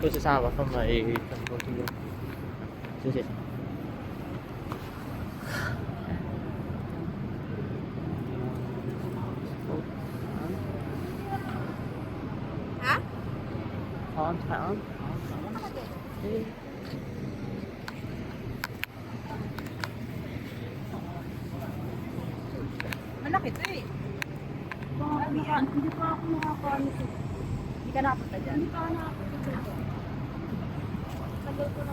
63分咪咁多啲咯，謝謝。Ha? On. Malaki ito eh. Hindi pa ako nakakuha nito. Hindi ka nakapunta dyan? Hindi pa ako nakapunta dyan.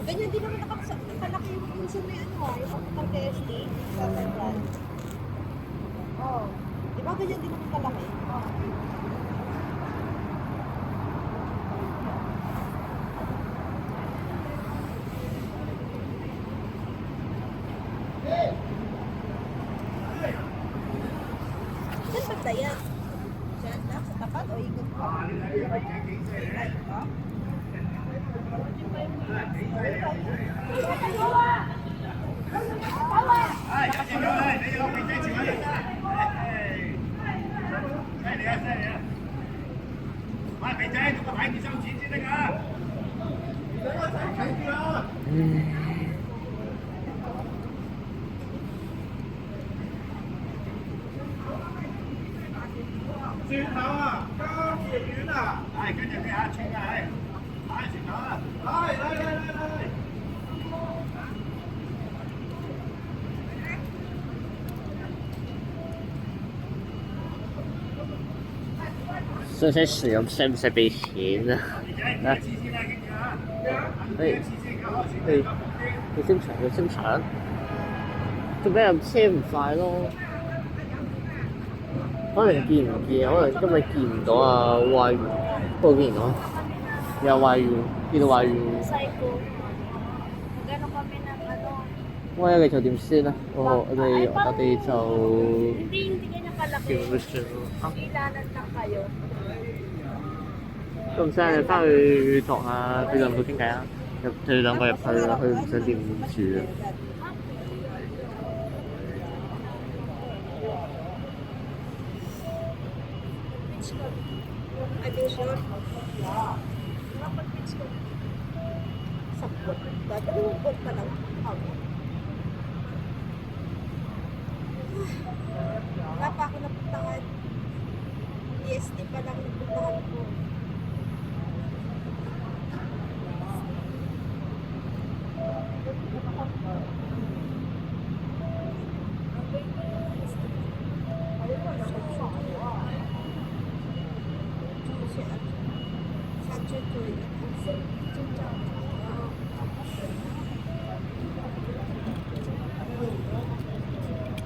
Ganyan din naman nakalaki yung minsan may ano yung pag-TSD sa Central. Oo. Di ba ganyan din naman kalaki? Oo. Saan ba tayo? Diyan lang sa tapat o ikot pa?蒜頭啊，加熱丸啊，係跟住俾下清啊，係蒜頭啊，嚟。想使用使唔使俾錢啊？啊？佢升場，做咩又車唔快咯？可能見唔見，可能今日見唔到啊華源，不過見唔到，有華源，見到華源。Magano kami ng ano? Kaya kayo點先啊？我哋就Hindi ganyan kalaki. Ilanan lang kayo. 咁唔使你翻去同佢兩個傾偈啊！佢兩個入去啦，佢唔想掂住啊！Addition. Kapag-pitch ko. Sakot. Dalawang pot pa lang. Wala pa ako napuntahan. EST pa lang napuntahan ko.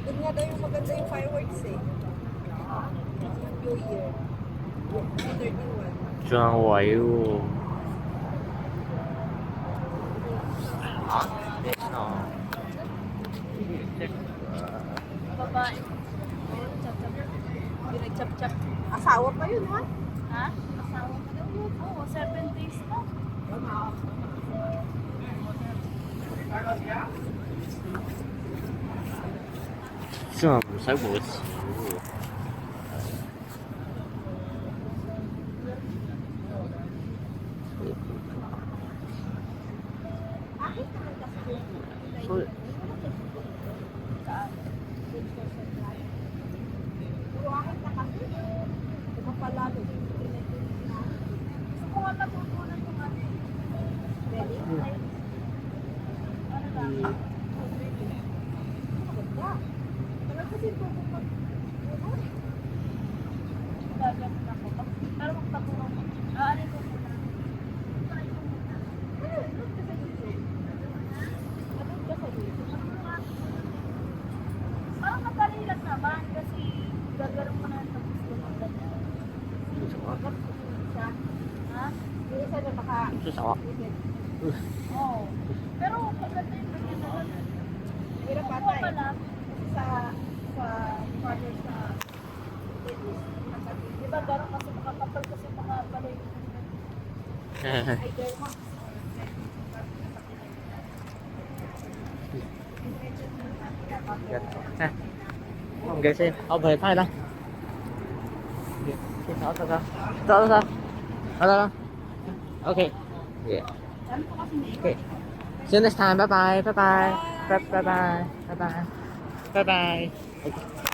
Doon nga daw yung maganda yung fireworks eh. New Year. 31. 仲有位喎。Babae. Pinag-chap-chap. Asawa pa yun, ha? Ha? Asawa pa daw yun. Oo, 7 days na.真係唔使和錢喎。所以parang madali lang naman kasi gagawin mo na ito gusto mo ganyan. Ha? Hindi siya na baka... Susawa. Oo. Pero maganda yung ganyan na lang. Hirap ata eh. Kasi sa father sa di ba gano'n kasi makakapal kasi mga balay. Ay, girl mo.唔記先，我陪你翻去啦。走。得啦。OK。Yeah. Dami ko kasi may Okay. See you next time. Bye bye. Bye bye. Bye bye. Bye bye. Bye bye. Okay.